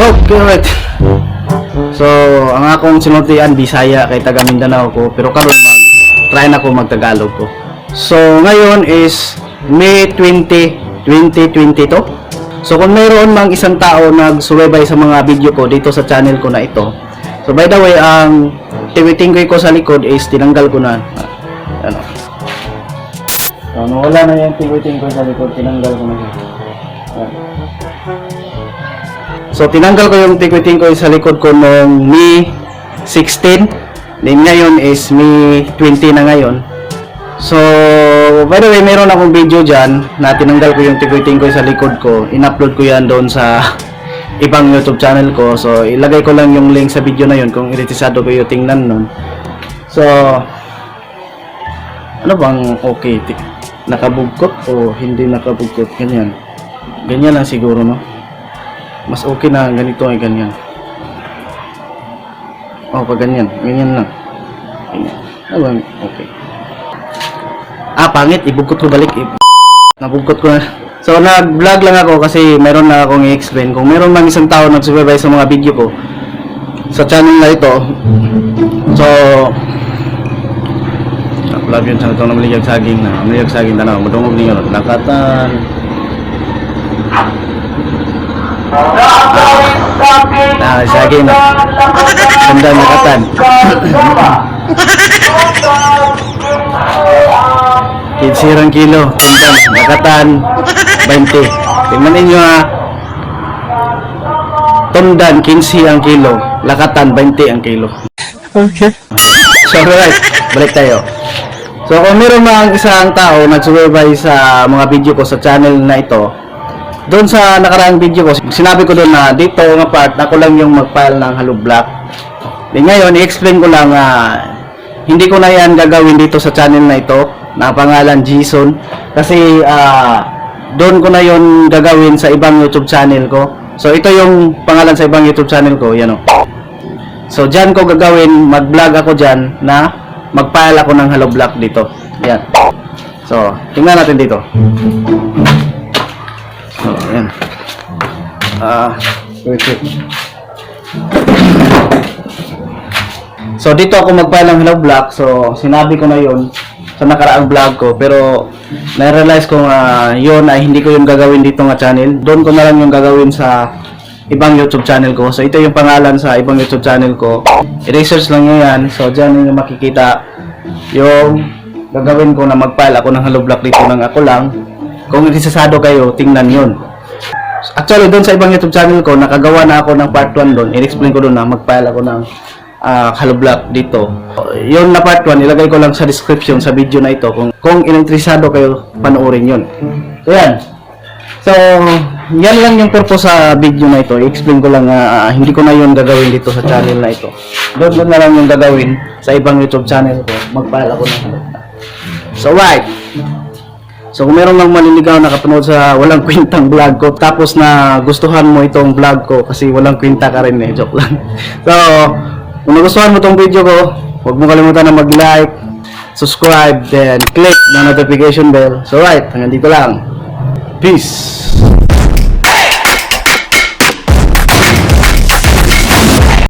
Okay, right. So, ang akong sinultian Bisaya kay taga Mindanao ko, pero karon try na ko magtagalog ko. So, ngayon is May 20, 2022. So, kung mayroon mang isang tao nagsubaybay sa mga video ko dito sa channel ko na ito. So, by the way, ang tiwitingkoy ko sa likod is tinanggal ko na. Ano? So, wala na yung tiwitingkoy sa likod, tinanggal ko na siya. So, tinanggal ko yung tikwit-tingkoy sa likod ko noong May 16. Then, ngayon is May 20 na ngayon. So, by the way, meron akong video dyan na tinanggal ko yung tikwit-tingkoy sa likod ko. In-upload ko yan doon sa ibang YouTube channel ko. So, ilagay ko lang yung link sa video na yun kung iritisado ko yung tingnan nun. So, ano bang okay? Nakabugkot o hindi nakabugkot? Ganyan. Ganyan lang siguro, no? Mas okay na ganito ay ganyan. Oh, pag ganyan. Ganyan lang. Ganyan. Ano, okay. Pangit. Ibugkot ko balik. Nabugkot ko na. So, nag-vlog lang ako kasi meron na akong i-explain. Kung meron mang isang tao nag-supervise sa mga video ko sa channel na ito. So, vlog yun sa itong namaligag saging na. Namaligag saging tanaw. Madungog niyo. Nakatan. Saging na ganda nakatan. Kinsirang kilo tundan nakatan 20. Tingnan ninyo ha, tundan 15 ang kilo, lakatan 20 ang kilo. Okay. So right, balik tayo. So kung meron mang isang tao nagsubaybay sa mga video ko sa channel na ito, doon sa nakaraang video ko, sinabi ko doon na dito nga part, ako lang yung mag-file ng hollow block. Then ngayon, i-explain ko lang hindi ko na yan gagawin dito sa channel na ito, na pangalan Jason. Kasi doon ko na yon gagawin sa ibang YouTube channel ko. So ito yung pangalan sa ibang YouTube channel ko, yan o. So dyan ko gagawin, mag-vlog ako dyan na mag-file ako ng hollow block dito. Yan. So, tingnan natin dito. So, ayan. Wait. So, dito ako mag-file ng hollow block. So, sinabi ko na yun sa nakaraang vlog ko. Pero, na-realize ko yun ay hindi ko yung gagawin dito nga channel. Doon ko na lang yung gagawin sa ibang YouTube channel ko. So, ito yung pangalan sa ibang YouTube channel ko. I-research lang nyo yan. So, dyan nyo makikita yung gagawin ko na mag-file ako ng hollow block dito ng ako lang. Kung isasado kayo, tingnan yun. Actually, doon sa ibang YouTube channel ko, nakagawa na ako ng part 1 doon. I-explain ko doon na mag-file ako ng hollow block dito. Yun na part 1, ilagay ko lang sa description sa video na ito. Kung interesado kayo, panoorin yun. So, yan. So, yan lang yung purpose sa video na ito. I-explain ko lang hindi ko na yun gagawin dito sa channel na ito. Doon na lang yung gagawin sa ibang YouTube channel ko. Mag-file ako ng hollow block. So, right. So kung meron lang maniligaw na kapanood sa walang kwentang vlog ko, tapos na gustuhan mo itong vlog ko kasi walang kwenta ka rin joke lang. So kung nagustuhan mo itong video ko, huwag mo kalimutan na mag-like, subscribe, then click the notification bell. So right, hanggang dito lang. Peace!